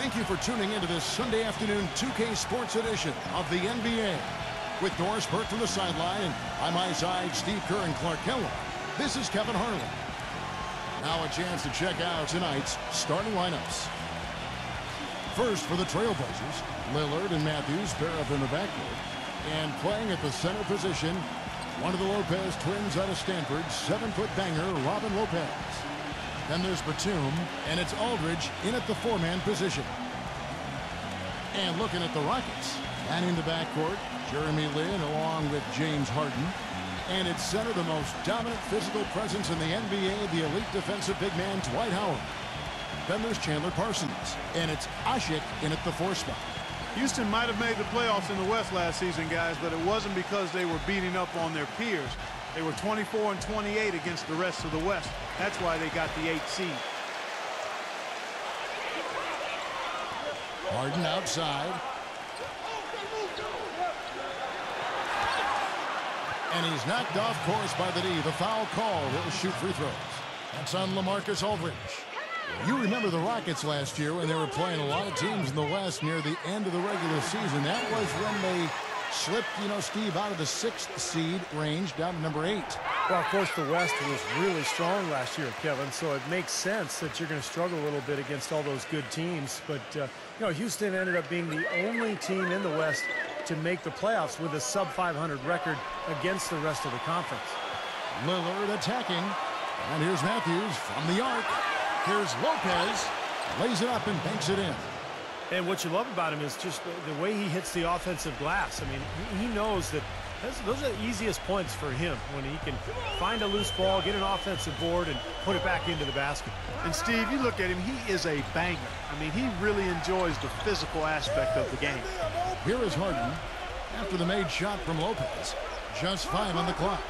Thank you for tuning into this Sunday afternoon 2K Sports edition of the NBA. With Doris Burke from the sideline and by my side, Steve Kerr and Clark Kellogg, this is Kevin Harlan. Now a chance to check out tonight's starting lineups. First for the Trailblazers, Lillard and Matthews pair up in the backcourt. And playing at the center position, one of the Lopez twins out of Stanford, 7-foot banger, Robin Lopez. Then there's Batum, and it's Aldridge in at the four-man position. And looking at the Rockets, and in the backcourt, Jeremy Lin along with James Harden. And at center, the most dominant physical presence in the NBA, the elite defensive big man, Dwight Howard. Then there's Chandler Parsons, and it's Asik in at the four spot. Houston might have made the playoffs in the West last season, guys, but it wasn't because they were beating up on their peers. They were 24-28 against the rest of the West. That's why they got the 8th seed. Harden outside. And he's knocked off course by the D. The foul call. He'll shoot free throws. That's on LaMarcus Aldridge. You remember the Rockets last year when they were playing a lot of teams in the West near the end of the regular season. That was when they slipped, Steve, out of the 6th seed range down to number 8. Well, of course, the West was really strong last year, Kevin, so it makes sense that you're going to struggle a little bit against all those good teams. But, Houston ended up being the only team in the West to make the playoffs with a sub-500 record against the rest of the conference. Lillard attacking. And here's Matthews from the arc. Here's Lopez. Lays it up and banks it in. And what you love about him is just the way he hits the offensive glass. I mean, he knows that those are the easiest points for him when he can find a loose ball, get an offensive board, and put it back into the basket. And, Steve, you look at him, he is a banger. I mean, he really enjoys the physical aspect of the game. Here is Harden after the made shot from Lopez. Just 5 on the clock.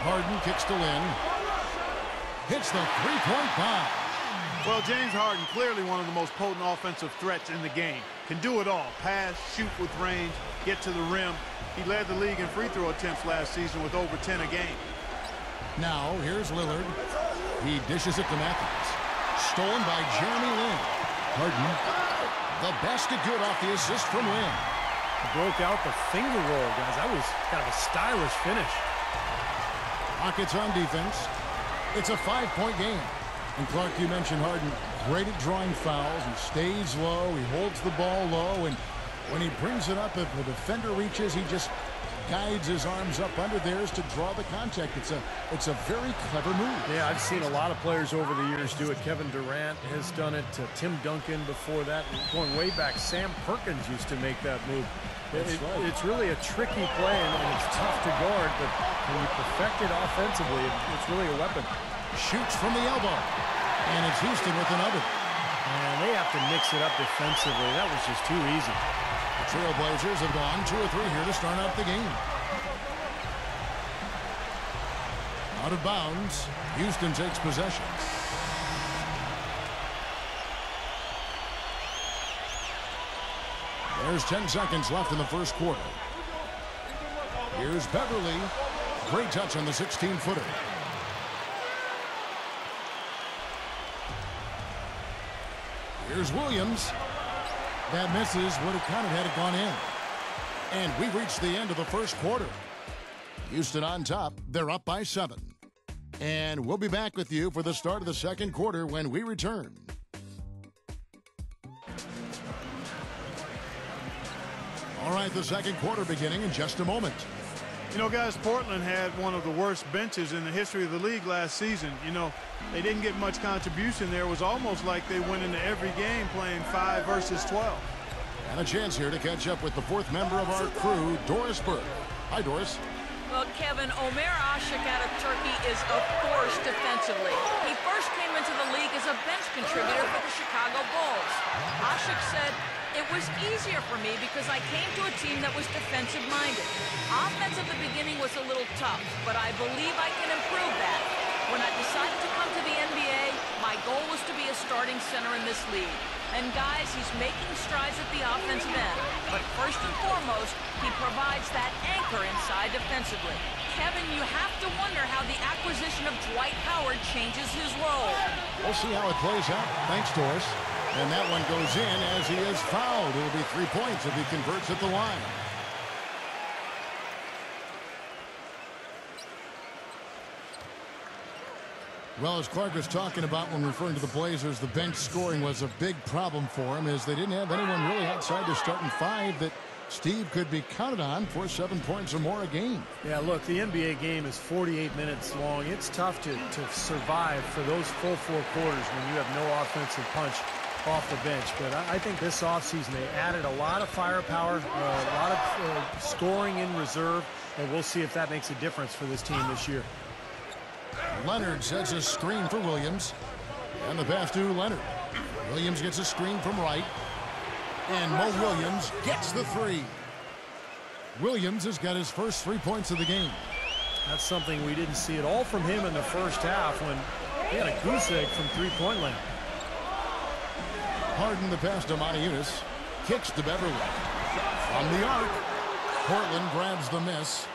Harden kicks to Lin. Hits the three-point bomb. Well, James Harden, clearly one of the most potent offensive threats in the game. Can do it all. Pass, shoot with range, get to the rim. He led the league in free throw attempts last season with over 10 a game. Now, here's Lillard. He dishes it to Matthews. Stolen by Jeremy Lin. Harden. The basket good off the assist from Lin. Broke out the finger roll, guys. That was kind of a stylish finish. Rockets on defense. It's a 5-point game. And Clark, you mentioned Harden, great at drawing fouls. He stays low. He holds the ball low. And when he brings it up, if the defender reaches, he just guides his arms up under theirs to draw the contact. It's a very clever move. Yeah, I've seen a lot of players over the years do it. Kevin Durant has done it. Tim Duncan before that. Going way back, Sam Perkins used to make that move. It's really a tricky play, and it's tough to guard, but when you perfect it offensively, it's really a weapon. Shoots from the elbow, and it's Houston with another. And they have to mix it up defensively. That was just too easy. The Trailblazers have gone 2 or 3 here to start out the game. Out of bounds, Houston takes possession. There's 10 seconds left in the first quarter. Here's Beverly. Great touch on the 16-footer. Here's Williams. That misses. Would have counted had it gone in. And we've reached the end of the first quarter. Houston on top. They're up by 7. And we'll be back with you for the start of the second quarter when we return. All right, the second quarter beginning in just a moment. Guys, Portland had one of the worst benches in the history of the league last season. They didn't get much contribution there. It was almost like they went into every game playing 5 versus 12. And a chance here to catch up with the 4th member of our crew, Doris Burke. Hi, Doris. Well, Kevin, Omer Asik out of Turkey is a force defensively. He first came into the league as a bench contributor for the Chicago Bulls. Asik said, "It was easier for me because I came to a team that was defensive-minded. Offense at the beginning was a little tough, but I believe I can improve that. When I decided to come to the NBA, my goal was to be a starting center in this league. And guys, he's making strides at the offensive end. But first and foremost, he provides that anchor inside defensively." Kevin, you have to wonder how the acquisition of Dwight Howard changes his role. We'll see how it plays out. Thanks, Doris. And that one goes in as he is fouled. It'll be 3 points if he converts at the line. Well, as Clark was talking about when referring to the Blazers, the bench scoring was a big problem for him as they didn't have anyone really outside the starting five that Steve could be counted on for 7 points or more a game. Yeah, look, the NBA game is 48 minutes long. It's tough to survive for those full 4 quarters when you have no offensive punch off the bench. But I think this offseason they added a lot of firepower, a lot of scoring in reserve, and we'll see if that makes a difference for this team this year. Leonard sets a screen for Williams. And the pass to Leonard. Williams gets a screen from Wright. And Mo Williams gets the 3. Williams has got his first 3 points of the game. That's something we didn't see at all from him in the first half when he had a goose egg from three-point land. Harden the pass to Moniunas. Kicks to Beverly. From the arc. Portland grabs the miss.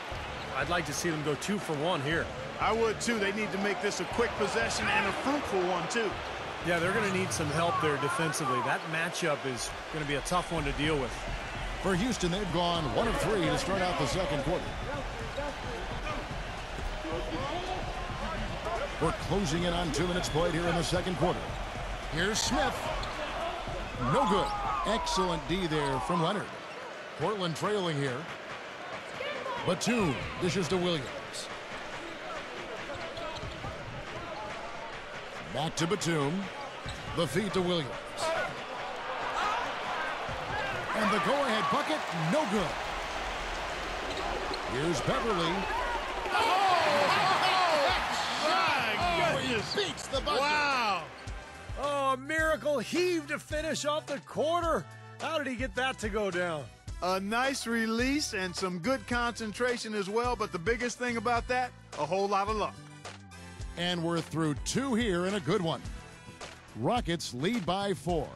I'd like to see them go 2 for 1 here. I would too. They need to make this a quick possession and a fruitful one too. Yeah, they're going to need some help there defensively. That matchup is going to be a tough one to deal with. For Houston, they've gone 1 of 3 to start out the second quarter. We're closing in on 2 minutes played here in the second quarter. Here's Smith. No good. Excellent D there from Leonard. Portland trailing here. Batum dishes to Williams. Back to Batum. The feed to Williams. And the go-ahead bucket, no good. Here's Beverly. My goodness. Beats the bucket. Wow. Oh, a miracle heave to finish off the quarter. How did he get that to go down? A nice release and some good concentration as well, but the biggest thing about that, a whole lot of luck. And we're through 2 here and a good one. Rockets lead by 4.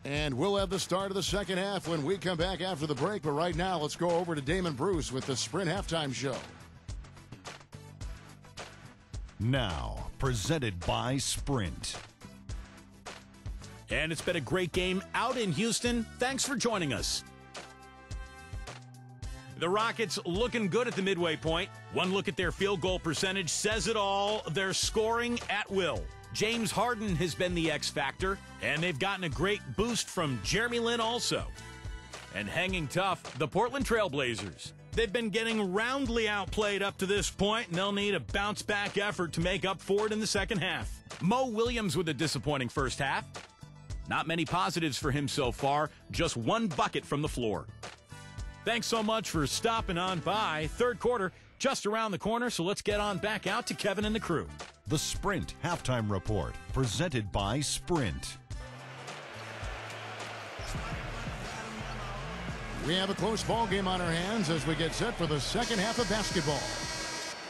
And we'll have the start of the second half when we come back after the break. But right now, let's go over to Damon Bruce with the Sprint Halftime Show. Now, presented by Sprint. And it's been a great game out in Houston. Thanks for joining us. The Rockets looking good at the midway point. One look at their field goal percentage says it all. They're scoring at will. James Harden has been the X factor, and they've gotten a great boost from Jeremy Lin also. And hanging tough, the Portland Trail Blazers. They've been getting roundly outplayed up to this point, and they'll need a bounce-back effort to make up for it in the second half. Mo Williams with a disappointing first half. Not many positives for him so far, just 1 bucket from the floor. Thanks so much for stopping on by. Third quarter just around the corner, so let's get on back out to Kevin and the crew. The Sprint Halftime Report, presented by Sprint. We have a close ball game on our hands as we get set for the second half of basketball.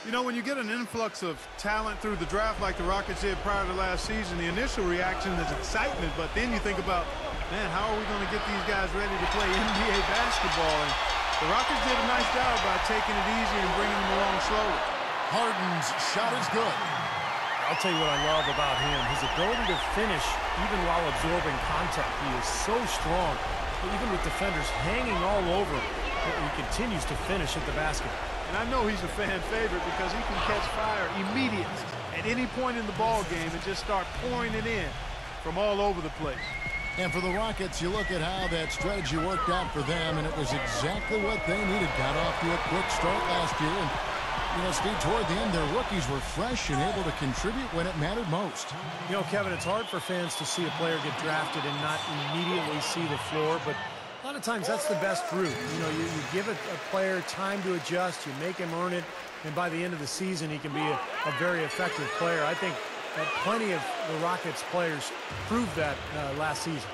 You know, when you get an influx of talent through the draft like the Rockets did prior to last season, the initial reaction is excitement, but then you think about, man, how are we going to get these guys ready to play NBA basketball? And the Rockets did a nice job by taking it easy and bringing them along slowly. Harden's shot is good. I'll tell you what I love about him. His ability to finish even while absorbing contact. He is so strong. Even with defenders hanging all over, he continues to finish at the basket. And I know he's a fan favorite because he can catch fire immediately at any point in the ball game and just start pouring it in from all over the place. And for the Rockets, you look at how that strategy worked out for them, and it was exactly what they needed. Got off to a quick start last year, and you know, Steve, toward the end, their rookies were fresh and able to contribute when it mattered most. You know, Kevin, it's hard for fans to see a player get drafted and not immediately see the floor, but a lot of times that's the best route. You know, you give a player time to adjust, you make him earn it, and by the end of the season, he can be a very effective player. I think that plenty of the Rockets players proved that last season.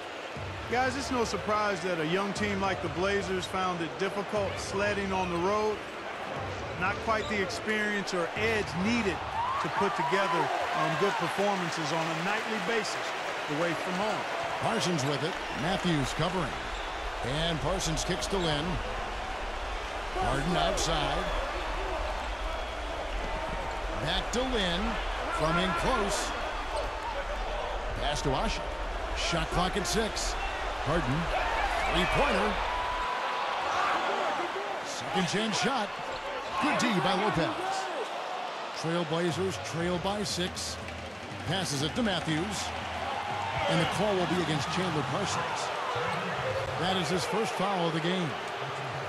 Guys, it's no surprise that a young team like the Blazers found it difficult sledding on the road. Not quite the experience or edge needed to put together good performances on a nightly basis away from home. Parsons with it. Matthews covering. And Parsons kicks to Lin. Harden outside. Back to Lin. From in close. Pass to Asha. Shot clock at 6. Harden. Three-pointer. Second chance shot. Good D by Lopez. Trailblazers trail by 6. Passes it to Matthews. And the call will be against Chandler Parsons. That is his first foul of the game.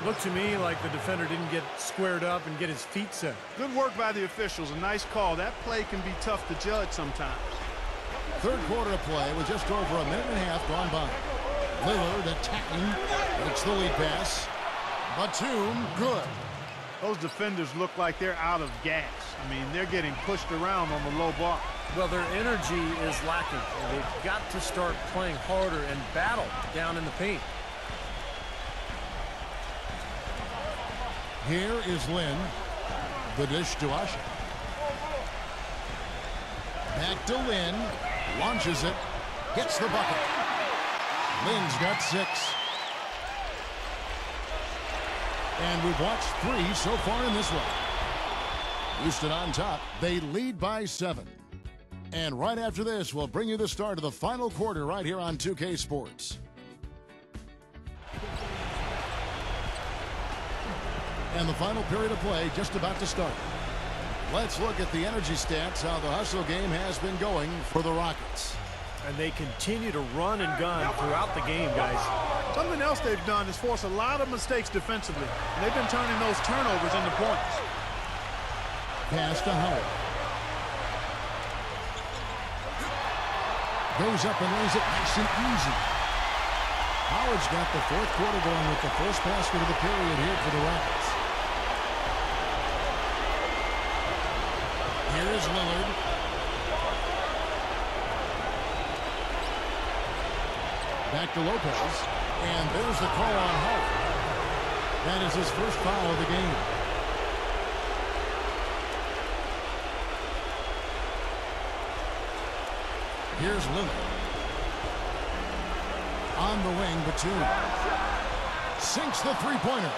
Looked to me like the defender didn't get squared up and get his feet set. Good work by the officials. A nice call. That play can be tough to judge sometimes. Third quarter of play with just over a minute and a half gone by. Lillard attacking. Makes the lead pass. Batum, good. Those defenders look like they're out of gas. I mean, they're getting pushed around on the low bar. Well, their energy is lacking. They've got to start playing harder and battle down in the paint. Here is Lynn. The dish to Usher. Back to Lynn. Launches it. Hits the bucket. Lynn's got 6. And we've watched 3 so far in this one. Houston on top. They lead by 7. And right after this, we'll bring you the start of the final quarter right here on 2K Sports. And the final period of play just about to start. Let's look at the energy stats, how the hustle game has been going for the Rockets. And they continue to run and gun throughout the game, guys. Something else they've done is force a lot of mistakes defensively. And they've been turning those turnovers into points. Pass to Howard. Goes up and lays it nice and easy. Howard's got the fourth quarter going with the first basket of the period here for the Rockets. Here is Lillard. Back to Lopez. And there's the call on Howard. That is his first foul of the game. Here's Lillard. On the wing, Batum. Sinks the three-pointer.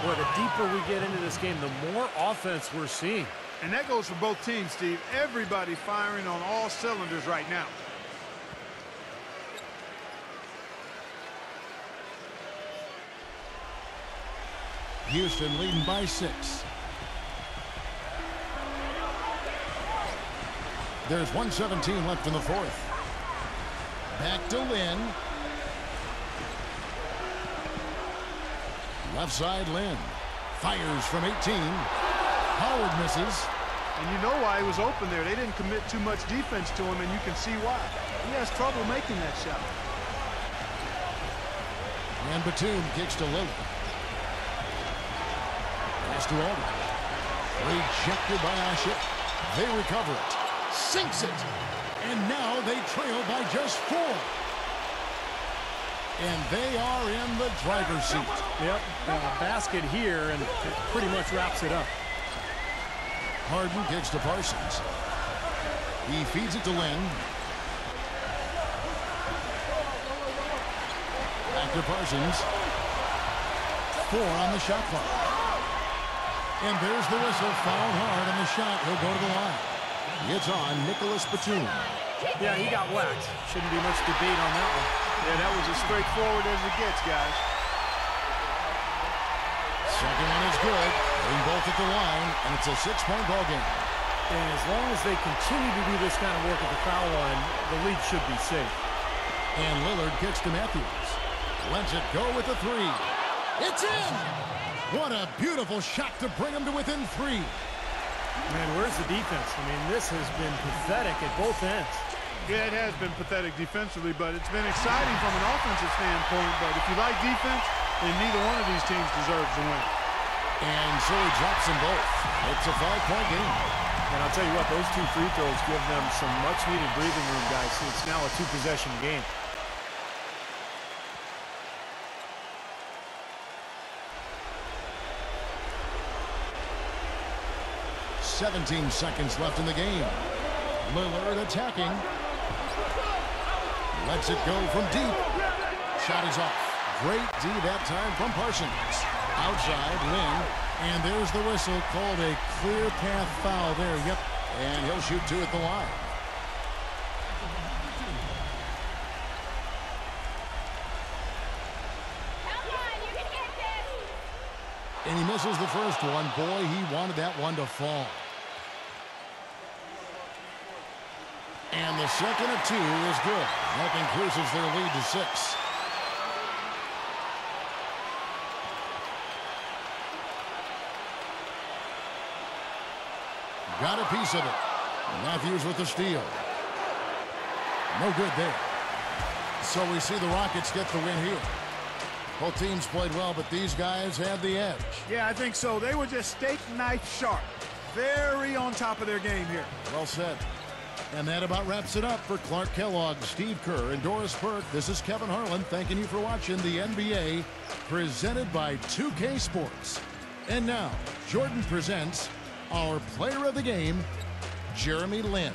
Boy, the deeper we get into this game, the more offense we're seeing. And that goes for both teams, Steve. Everybody firing on all cylinders right now. Houston leading by 6. There's 1:17 left in the fourth. Back to Lynn. Left side, Lynn. Fires from 18. Howard misses. And you know why he was open there. They didn't commit too much defense to him, and you can see why. He has trouble making that shot. And Batum kicks to Lillard. Pass to Aldridge. Rejected by Ashik. They recover it. Sinks it. And now they trail by just 4. And they are in the driver's seat. Yep, basket here, and it pretty much wraps it up. Harden kicks to Parsons. He feeds it to Lynn. Back to Parsons. 4 on the shot clock. And there's the whistle. Fouled hard on the shot. He'll go to the line. It's on Nicholas Batum. Yeah, he got whacked. Shouldn't be much debate on that one. Yeah, that was as straightforward as it gets, guys. Second one is good. Bring both at the line, and it's a 6-point ball game. And as long as they continue to do this kind of work at the foul line, the lead should be safe. And Lillard kicks to Matthews. Lets it go with the 3. It's in! What a beautiful shot to bring him to within 3. Man, where's the defense? I mean, this has been pathetic at both ends. Yeah, it has been pathetic defensively, but it's been exciting from an offensive standpoint. But if you like defense, then neither one of these teams deserves to win. And so he drops them both. It's a 5-point game. And I'll tell you what, those 2 free throws give them some much-needed breathing room, guys. So it's now a 2-possession game. .17 seconds left in the game. Lillard attacking. Lets it go from deep. Shot is off. Great D that time from Parsons. Outside, Lynn. And there's the whistle, called a clear path foul there. Yep. And he'll shoot 2 at the line. And he misses the first one. Boy, he wanted that one to fall. And the second of 2 is good. That increases their lead to 6. Got a piece of it. Matthews with the steal. No good there. So we see the Rockets get the win here. Both teams played well, but these guys had the edge. Yeah, I think so. They were just steak knife sharp. Very on top of their game here. Well said. And that about wraps it up for Clark Kellogg, Steve Kerr, and Doris Burke. This is Kevin Harlan thanking you for watching the NBA presented by 2K Sports. And now, Jordan presents our player of the game, Jeremy Lin.